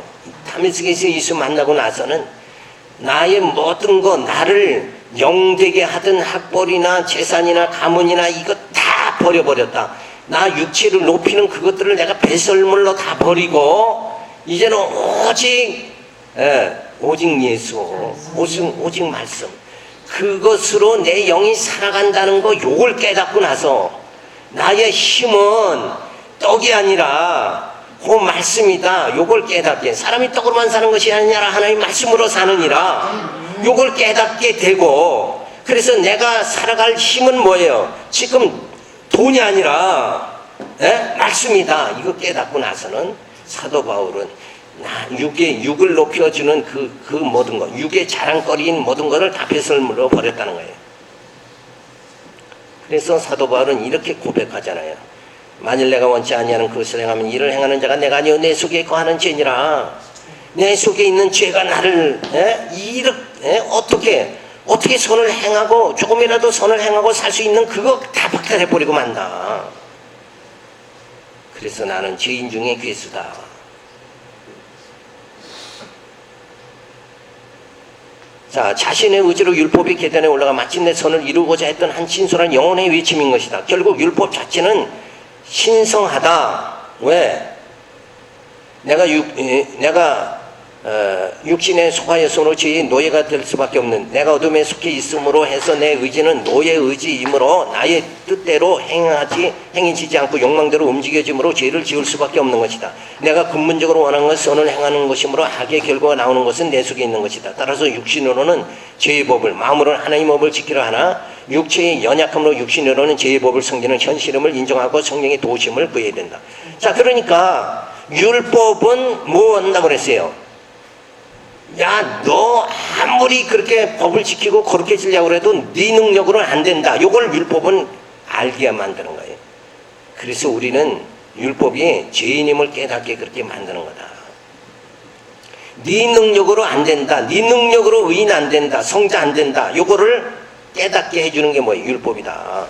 S1: 다메섹에서 예수 만나고 나서는 나의 모든 거, 나를 영되게 하던 학벌이나 재산이나 가문이나 이거 다 버려버렸다. 나 육체를 높이는 그것들을 내가 배설물로 다 버리고 이제는 오직 예수, 오직 말씀, 그것으로 내 영이 살아간다는 거, 요걸 깨닫고 나서 나의 힘은 떡이 아니라 그 말씀이다, 요걸 깨닫게. 사람이 떡으로만 사는 것이 아니라 하나님 말씀으로 사느니라, 요걸 깨닫게 되고, 그래서 내가 살아갈 힘은 뭐예요? 지금 돈이 아니라 말씀이다, 이거 깨닫고 나서는 사도 바울은 육을 높여주는 그 모든 것, 육의 자랑거리인 모든 것을 다 배설물로 버렸다는 거예요. 그래서 사도 바울은 이렇게 고백하잖아요. 만일 내가 원치 아니하는 그것을 행하면 이를 행하는 자가 내가 아니요 내 속에 거하는 죄니라. 내 속에 있는 죄가 나를 어떻게 선을 행하고, 조금이라도 선을 행하고 살 수 있는 그거 다 박탈해버리고 만다. 그래서 나는 죄인 중에 괴수다. 자, 자신의 의지로 율법의 계단에 올라가 마침내 선을 이루고자 했던 한 신선한 영혼의 외침인 것이다. 결국 율법 자체는 신성하다. 왜? 내가 육신에 속하였으므로 죄의 노예가 될 수밖에 없는 내가 어둠에 속해 있음으로 해서 내 의지는 노예 의지이므로 나의 뜻대로 행해지지 않고 욕망대로 움직여짐으로 죄를 지을 수밖에 없는 것이다. 내가 근본적으로 원하는 것을 선을 행하는 것이므로 악의 결과가 나오는 것은 내 속에 있는 것이다. 따라서 육신으로는 죄의 법을, 마음으로는 하나님의 법을 지키려 하나 육체의 연약함으로 육신으로는 죄의 법을 섬기는 현실임을 인정하고 성령의 도우심을 구해야 된다. 자, 그러니까 율법은 뭐 한다고 그랬어요? 야, 너 아무리 그렇게 법을 지키고 거룩해지려고 해도 네 능력으로는 안 된다. 이걸 율법은 알게 만드는 거예요. 그래서 우리는 율법이 죄인임을 깨닫게 그렇게 만드는 거다. 네 능력으로 안 된다. 네 능력으로 의인 안 된다. 성자 안 된다. 이거를 깨닫게 해주는 게 뭐예요? 율법이다.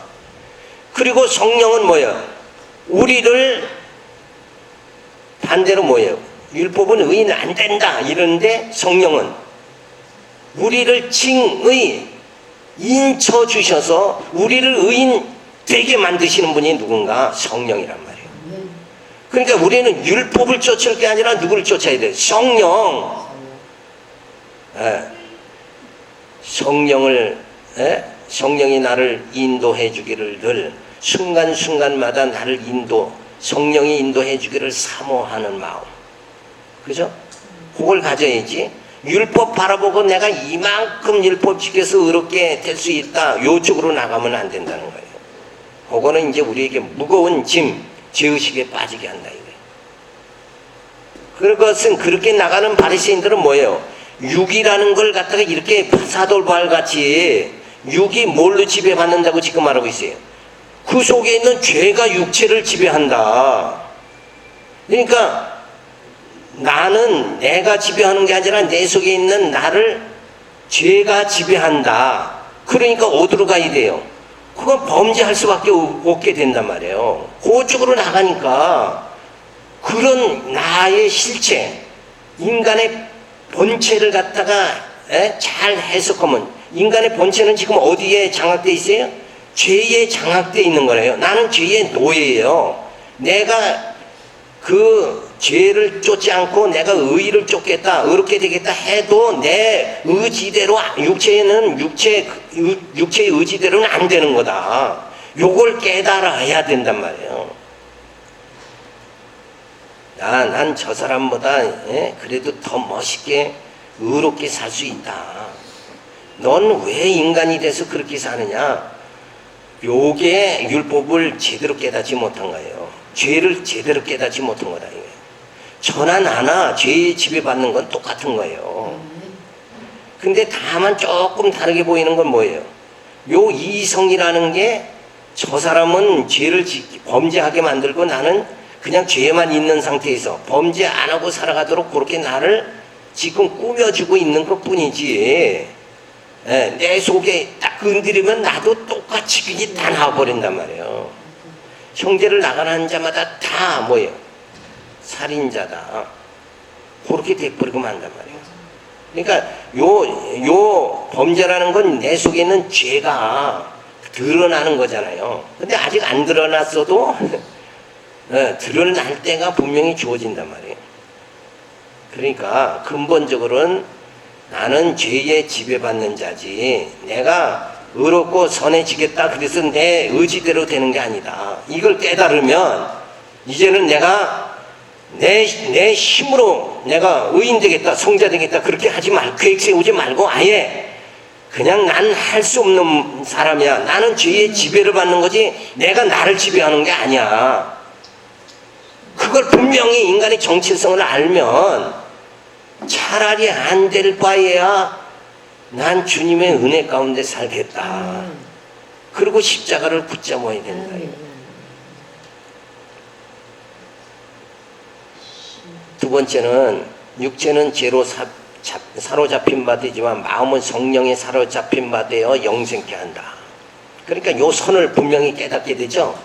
S1: 그리고 성령은 뭐예요? 우리를 반대로 뭐예요? 율법은 의인 안 된다 이러는데 성령은 우리를 칭의 인쳐 주셔서 우리를 의인 되게 만드시는 분이 누군가? 성령이란 말이에요. 그러니까 우리는 율법을 쫓을 게 아니라 누구를 쫓아야 돼? 성령. 성령이 나를 인도해 주기를 늘 순간순간마다 나를 성령이 인도해 주기를 사모하는 마음. 그죠? 그걸 가져야지. 율법 바라보고 내가 이만큼 율법 지켜서 의롭게 될 수 있다. 요쪽으로 나가면 안 된다는 거예요. 그거는 이제 우리에게 무거운 짐, 죄의식에 빠지게 한다 이거예요. 그것은 그렇게 나가는 바리새인들은 뭐예요? 육이라는 걸 갖다가 이렇게 사돌발 같이 육이 뭘로 지배받는다고 지금 말하고 있어요. 그 속에 있는 죄가 육체를 지배한다. 그러니까 나는 내가 지배하는 게 아니라 내 속에 있는 나를 죄가 지배한다. 그러니까 어디로 가야 돼요? 그건 범죄할 수밖에 없게 된단 말이에요. 그쪽으로 나가니까 그런 나의 실체, 인간의 본체를 갖다가 잘 해석하면 인간의 본체는 지금 어디에 장악되어 있어요? 죄에 장악되어 있는 거래요. 나는 죄의 노예예요. 내가 그 죄를 쫓지 않고 내가 의를 쫓겠다, 의롭게 되겠다 해도 내 의지대로, 육체의 의지대로는 안 되는 거다. 요걸 깨달아야 된단 말이에요. 난 저 사람보다 그래도 더 멋있게 의롭게 살 수 있다. 넌 왜 인간이 돼서 그렇게 사느냐? 요게 율법을 제대로 깨닫지 못한 거예요. 죄를 제대로 깨닫지 못한 거다 이거예요. 저나 나나 죄에 지배받는 건 똑같은 거예요. 근데 다만 조금 다르게 보이는 건 뭐예요? 요 이성이라는 게 저 사람은 죄를 범죄하게 만들고 나는 그냥 죄만 있는 상태에서 범죄 안 하고 살아가도록 그렇게 나를 지금 꾸며주고 있는 것 뿐이지, 내 속에 딱 건드리면 나도 똑같이 그게 다 나와버린단 말이에요. 형제를 나가는 자마다 다 뭐예요? 살인자다. 그렇게 돼버리고 만단 말이에요. 그러니까 요 범죄라는 건 내 속에 있는 죄가 드러나는 거잖아요. 근데 아직 안 드러났어도 드러날 때가 분명히 주어진단 말이에요. 그러니까 근본적으로는 나는 죄에 지배받는 자지 내가 의롭고 선해지겠다 그래서 내 의지대로 되는 게 아니다. 이걸 깨달으면 이제는 내가 내 힘으로 내가 의인 되겠다, 성자 되겠다 그렇게 하지 말고, 계획 세우지 말고 아예 그냥 난 할 수 없는 사람이야. 나는 죄의 지배를 받는 거지 내가 나를 지배하는 게 아니야. 그걸 분명히 인간의 정체성을 알면 차라리 안 될 바에야 난 주님의 은혜 가운데 살겠다. 그리고 십자가를 붙잡아야 된다. 두 번째는 육체는 죄로 사로잡힌 바 되지만 마음은 성령에 사로잡힌 바 되어 영생케 한다. 그러니까 요 선을 분명히 깨닫게 되죠.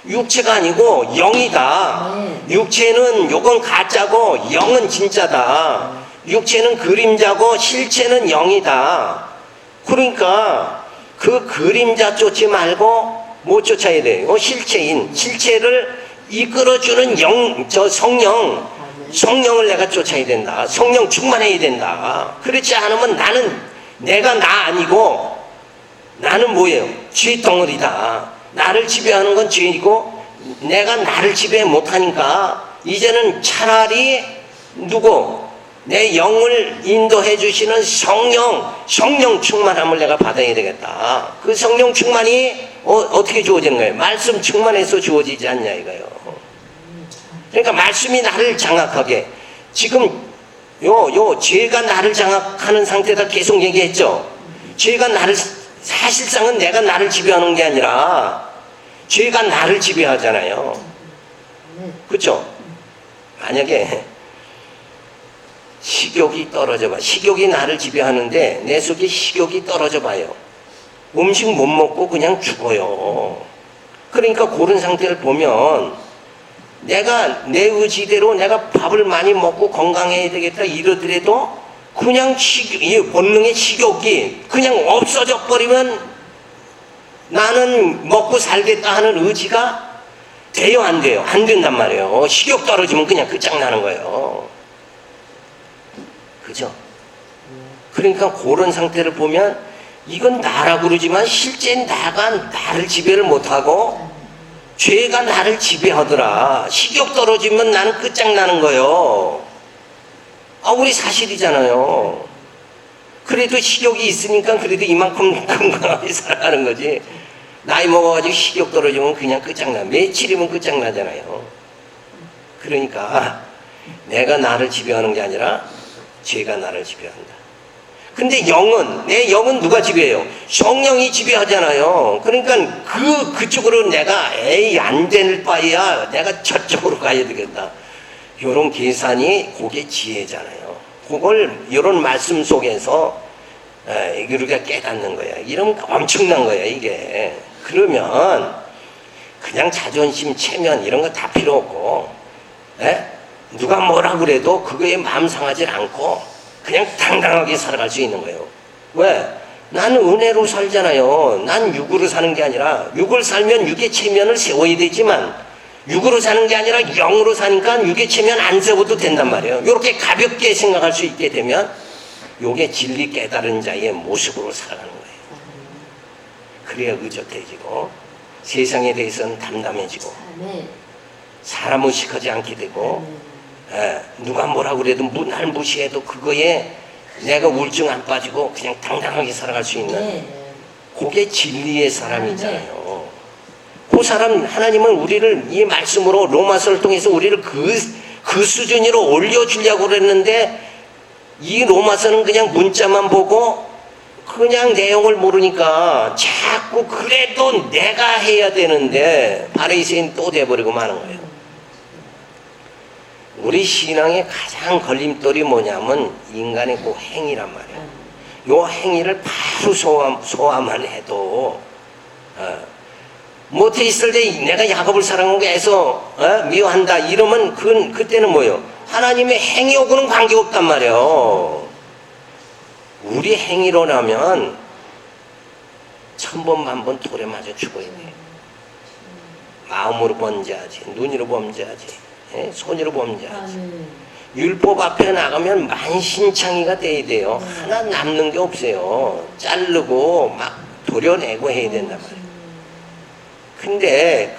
S1: 육체가 아니고 영이다. 육체는 요건 가짜고 영은 진짜다. 육체는 그림자고 실체는 영이다. 그러니까 그 그림자 쫓지 말고 뭐 쫓아야 돼요? 실체인, 실체를 이끌어주는 성령, 성령을 내가 쫓아야 된다. 성령 충만해야 된다. 그렇지 않으면 내가 나 아니고 나는 뭐예요? 죄 덩어리다. 나를 지배하는 건 죄이고 내가 나를 지배 못하니까 이제는 차라리 내 영을 인도해 주시는 성령 충만함을 내가 받아야 되겠다. 그 성령 충만이 어떻게 주어지는 거예요? 말씀 충만해서 주어지지 않냐 이거예요. 그러니까 말씀이 나를 장악하게, 지금 죄가 나를 장악하는 상태다 계속 얘기했죠. 죄가 사실상은 내가 나를 지배하는 게 아니라 죄가 나를 지배하잖아요. 그렇죠? 만약에 식욕이 떨어져 봐. 식욕이 나를 지배하는데 내 속에 식욕이 떨어져 봐요. 음식 못 먹고 그냥 죽어요. 그러니까 그런 상태를 보면 내가 내 의지대로 내가 밥을 많이 먹고 건강해야 되겠다 이러더라도 그냥 이 본능의 식욕이 그냥 없어져 버리면 나는 먹고 살겠다 하는 의지가 돼요, 안 돼요? 안 된단 말이에요. 식욕 떨어지면 그냥 끝장나는 거예요. 그죠? 그러니까 그런 상태를 보면 이건 나라고 그러지만 실제 나를 지배를 못하고 죄가 나를 지배하더라. 식욕 떨어지면 나는 끝장나는 거예요. 우리 사실이잖아요. 그래도 식욕이 있으니까 그래도 이만큼 건강하게 살아가는 거지. 나이 먹어가지고 식욕 떨어지면 그냥 끝장나. 며칠이면 끝장나잖아요. 그러니까 내가 나를 지배하는 게 아니라 죄가 나를 지배한다. 근데 내 영은 누가 지배해요? 성령이 지배하잖아요. 그러니까 그쪽으로 내가 안 될 바에야 내가 저쪽으로 가야 되겠다. 요런 계산이 그게 지혜잖아요. 그걸 요런 말씀 속에서 우리가 깨닫는 거야. 이러면 엄청난 거야, 이게. 그러면 그냥 자존심, 체면 이런 거 다 필요 없고, 누가 뭐라 그래도 그거에 마음 상하지 않고 그냥 당당하게 살아갈 수 있는 거예요. 왜? 나는 은혜로 살잖아요. 난 육으로 사는 게 아니라, 육을 살면 육의 체면을 세워야 되지만 육으로 사는 게 아니라 영으로 사니까 육의 체면 안 세워도 된단 말이에요. 이렇게 가볍게 생각할 수 있게 되면 요게 진리 깨달은 자의 모습으로 살아가는 거예요. 그래야 의젓해지고 세상에 대해서는 담담해지고 사람 의식하지 않게 되고, 누가 뭐라 그래도 날 무시해도 그거에 내가 우울증 안 빠지고 그냥 당당하게 살아갈 수 있는 그게 진리의 사람이잖아요. 그 사람, 하나님은 우리를 이 말씀으로 로마서를 통해서 우리를 그 수준으로 올려주려고 그랬는데 이 로마서는 그냥 문자만 보고 그냥 내용을 모르니까 자꾸 그래도 내가 해야 되는데 바리새인 또 돼버리고 마는 거예요. 우리 신앙의 가장 걸림돌이 뭐냐면 인간의 그 행위란 말이에요. 요 행위를 바로 소화만 해도 못해 있을 때 내가 야곱을 사랑하고 해서 미워한다 이러면 그때는 뭐예요? 하나님의 행위하고는 관계없단 말이에요. 우리 행위로라면 1000번 만번 돌에 맞아 죽어야 돼. 마음으로 범죄하지, 눈으로 범죄하지, 손으로 범죄하지. 율법 앞에 나가면 만신창이가 돼야 돼요. 하나 남는 게 없어요. 자르고 막 도려내고 해야 된단 말이에요. 근데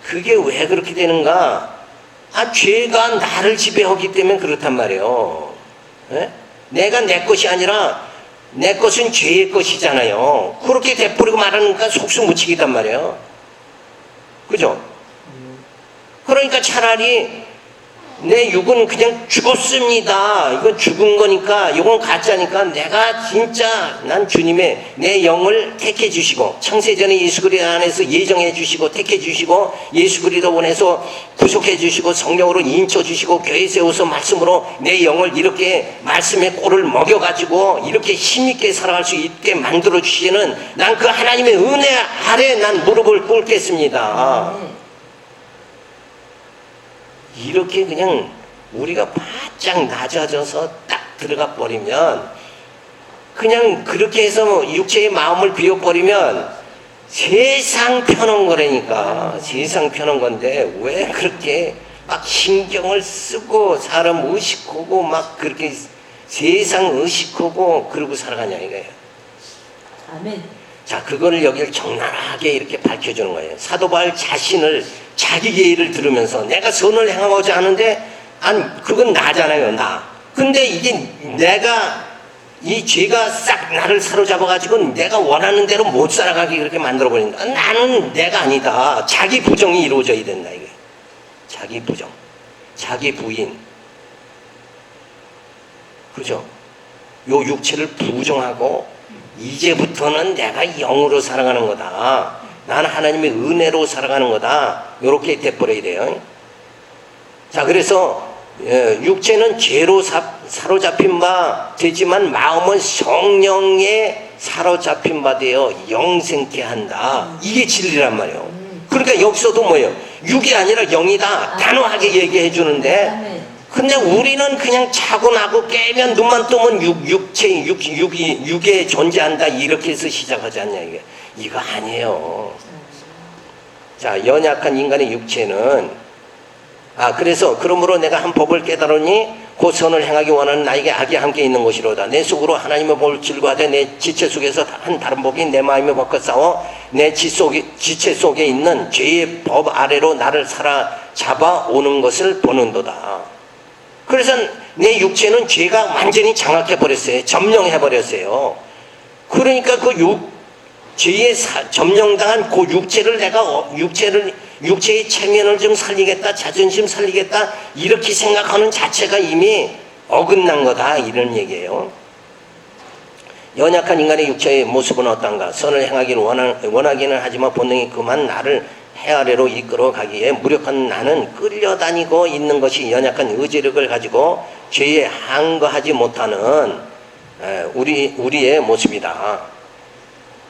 S1: 그게 왜 그렇게 되는가? 죄가 나를 지배하기 때문에 그렇단 말이에요. 내가 내 것이 아니라 내 것은 죄의 것이잖아요. 그렇게 돼버리고 말하니까 속수무책이단 말이에요. 그죠? 그러니까 차라리 내 육은 그냥 죽었습니다. 이건 죽은 거니까, 이건 가짜니까 내가 진짜 난 주님의 내 영을 택해 주시고 창세전에 예수 그리스도 안에서 예정해 주시고 택해 주시고 예수 그리스도 보내서 구속해 주시고 성령으로 인쳐 주시고 교회 세워서 말씀으로 내 영을 이렇게 말씀의 꼴을 먹여가지고 이렇게 힘있게 살아갈 수 있게 만들어 주시는 난 그 하나님의 은혜 아래 난 무릎을 꿇겠습니다. 이렇게 그냥 우리가 바짝 낮아져서 딱 들어가 버리면, 그냥 그렇게 해서 육체의 마음을 비워버리면 세상 편한 거라니까. 세상 편한 건데 왜 그렇게 막 신경을 쓰고 사람 의식하고 막 그렇게 세상 의식하고 그러고 살아가냐 이거예요.
S2: 아멘.
S1: 자, 그거를 여기를 적나라하게 이렇게 밝혀주는 거예요. 사도 바울 자신을 자기 예를 들으면서 내가 선을 행하고자 하는데 그건 나잖아요, 나. 근데 이게 내가 이 죄가 싹 나를 사로잡아가지고 내가 원하는 대로 못 살아가게 그렇게 만들어버린다. 나는 내가 아니다. 자기 부정이 이루어져야 된다 이게. 자기 부정, 자기 부인. 그죠? 요 육체를 부정하고 이제부터는 내가 영으로 살아가는 거다. 나는 하나님의 은혜로 살아가는 거다. 이렇게 돼버려야 돼요. 자, 그래서 육체는 죄로 사로잡힌 바 되지만 마음은 성령에 사로잡힌 바 되어 영생케 한다. 이게 진리란 말이에요. 그러니까 여기서도 뭐예요? 육이 아니라 영이다. 단호하게 얘기해 주는데
S2: 아멘.
S1: 근데 우리는 그냥 자고 나고 깨면 눈만 뜨면 육에 존재한다 이렇게 해서 시작하지 않냐 이게. 이거 아니에요. 자, 연약한 인간의 육체는 그래서 그러므로 내가 한 법을 깨달으니 그 선을 행하기 원하는 나에게 악이 함께 있는 것이로다. 내 속으로 하나님의 법을 즐거워하되 내 지체 속에서 한 다른 법이 내 마음의 법과 싸워 내 지체 속에 있는 죄의 법 아래로 나를 사로잡아 오는 것을 보는도다. 그래서 내 육체는 죄가 완전히 장악해버렸어요. 점령해버렸어요. 그러니까 죄에 점령당한 그 육체를 내가 육체의 체면을 좀 살리겠다, 자존심 살리겠다 이렇게 생각하는 자체가 이미 어긋난 거다 이런 얘기예요. 연약한 인간의 육체의 모습은 어떤가? 선을 행하기를 원하기는 하지만 본능이 그만 나를 해 아래로 이끌어 가기에 무력한 나는 끌려다니고 있는 것이 연약한 의지력을 가지고 죄에 항거하지 못하는 우리의 모습이다.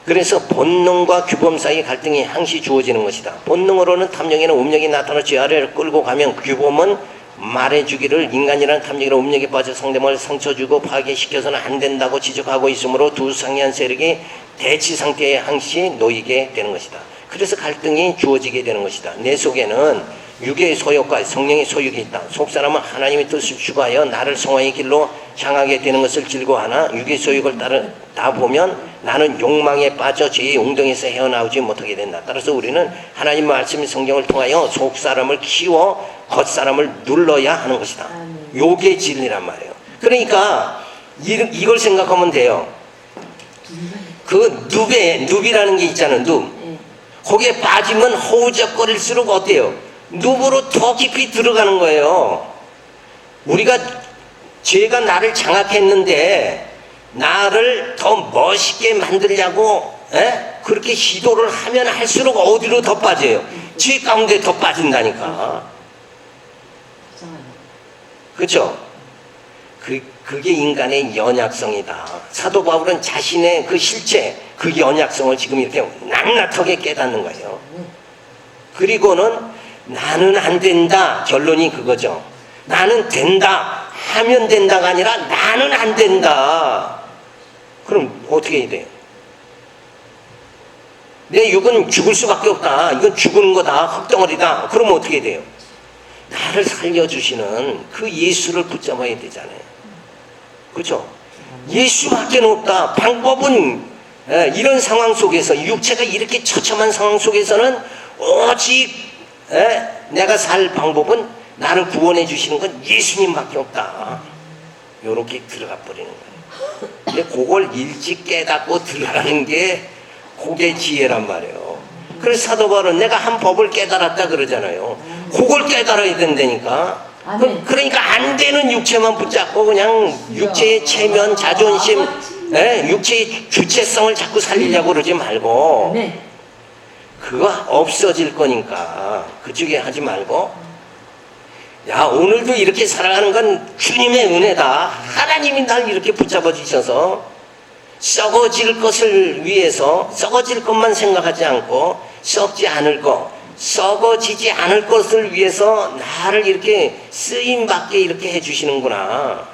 S1: 그래서 본능과 규범 사이 갈등이 항시 주어지는 것이다. 본능으로는 탐욕이나 음욕이 나타나 죄 아래로 끌고 가면 규범은 말해주기를 인간이라는 탐욕이나 음욕에 빠져 상대방을 상처주고 파괴시켜서는 안 된다고 지적하고 있으므로 두 상이한 세력이 대치 상태에 항시 놓이게 되는 것이다. 그래서 갈등이 주어지게 되는 것이다. 내 속에는 육의 소욕과 성령의 소욕이 있다. 속사람은 하나님의 뜻을 추구하여 나를 성화의 길로 향하게 되는 것을 즐거워하나 육의 소욕을 따르다 보면 나는 욕망에 빠져 죄의 웅덩이에서 헤어나오지 못하게 된다. 따라서 우리는 하나님 말씀의 성경을 통하여 속사람을 키워 겉사람을 눌러야 하는 것이다. 요게 진리란 말이에요. 그러니까 이걸 생각하면 돼요. 그 눕이라는 게 있잖아요. 눕. 거기에 빠지면 허우적거릴수록 어때요? 눕으로 더 깊이 들어가는 거예요. 우리가 죄가 나를 장악했는데 나를 더 멋있게 만들려고 그렇게 시도를 하면 할수록 어디로 더 빠져요? 죄 가운데 더 빠진다니까. 그렇죠? 그게 인간의 연약성이다. 사도 바울은 자신의 그 실체, 그 연약성을 지금 이렇게 낱낱하게 깨닫는 거예요. 그리고는 나는 안 된다. 결론이 그거죠. 나는 된다. 하면 된다가 아니라 나는 안 된다. 그럼 어떻게 해야 돼요? 내 육은 죽을 수밖에 없다. 이건 죽은 거다. 흙덩어리다. 그러면 어떻게 해야 돼요? 나를 살려주시는 그 예수를 붙잡아야 되잖아요. 그렇죠? 예수밖에 없다. 방법은 이런 상황 속에서 육체가 이렇게 처참한 상황 속에서는 오직 내가 살 방법은 나를 구원해 주시는 건 예수님밖에 없다. 요렇게 들어가 버리는 거예요. 근데 그걸 일찍 깨닫고 들어가는 게 그게 지혜란 말이에요. 그래서 사도 바울은 내가 한 법을 깨달았다 그러잖아요. 그걸 깨달아야 된다니까. 그러니까 안 되는 육체만 붙잡고 그냥 육체의 체면, 자존심, 육체의 주체성을 자꾸 살리려고 그러지 말고 그거 없어질 거니까 그쪽에 하지 말고 야 오늘도 이렇게 살아가는 건 주님의 은혜다. 하나님이 날 이렇게 붙잡아 주셔서 썩어질 것을 위해서 썩어질 것만 생각하지 않고 썩지 않을 것 썩어지지 않을 것을 위해서 나를 이렇게 쓰임받게 이렇게 해주시는구나.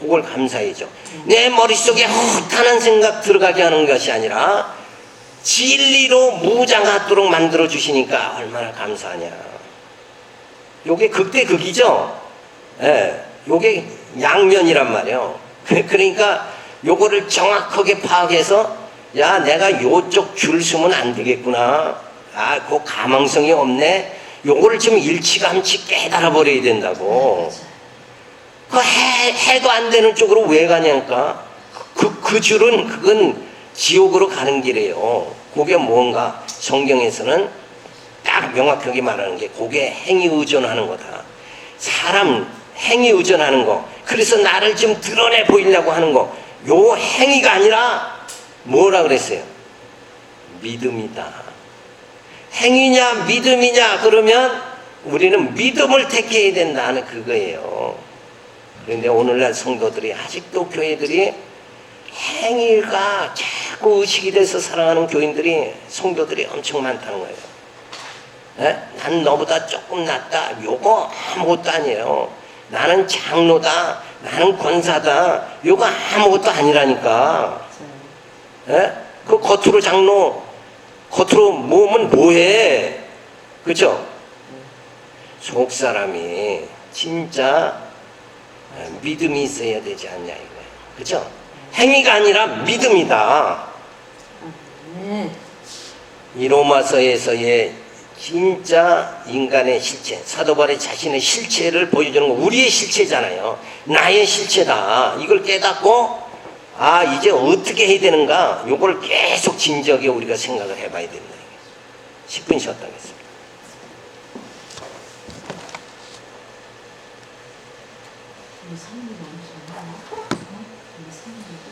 S1: 그걸 감사해죠. 내 머릿속에 허탄한 생각 들어가게 하는 것이 아니라 진리로 무장하도록 만들어 주시니까 얼마나 감사하냐. 요게 극대 극이죠. 예, 요게 양면이란 말이에요. 그러니까 요거를 정확하게 파악해서 야, 내가 요쪽 줄 서면 안 되겠구나. 아, 그 가망성이 없네. 요거를 좀 일치감치 깨달아 버려야 된다고. 그 해도 안 되는 쪽으로 왜 가냐니까. 그 줄은 그건 지옥으로 가는 길이에요. 그게 뭔가 성경에서는 딱 명확하게 말하는 게 그게 행위 의존하는 거다. 사람 행위 의존하는 거. 그래서 나를 좀 드러내 보이려고 하는 거. 요 행위가 아니라 뭐라 그랬어요? 믿음이다. 행위냐 믿음이냐 그러면 우리는 믿음을 택해야 된다는 그거예요. 그런데 오늘날 성도들이 아직도 교회들이 행위가 자꾸 의식이 돼서 살아가는 교인들이 성도들이 엄청 많다는 거예요. 에? 난 너보다 조금 낫다. 요거 아무것도 아니에요. 나는 장로다. 나는 권사다. 요거 아무것도 아니라니까. 에? 그 겉으로 장로, 겉으로 몸은 뭐해? 그죠? 속 사람이 진짜 믿음이 있어야 되지 않냐 이거예요. 그죠? 행위가 아니라 믿음이다.
S2: 아멘.
S1: 이 로마서에서의 진짜 인간의 실체, 사도 바울이 자신의 실체를 보여주는 거, 우리의 실체잖아요. 나의 실체다. 이걸 깨닫고 아, 이제 어떻게 해야 되는가? 이걸 계속 진지하게 우리가 생각을 해봐야 된다. 10분 쉬었다 하겠습니다.
S2: 우리 삶이 너무 좋아. 우리 삶이 또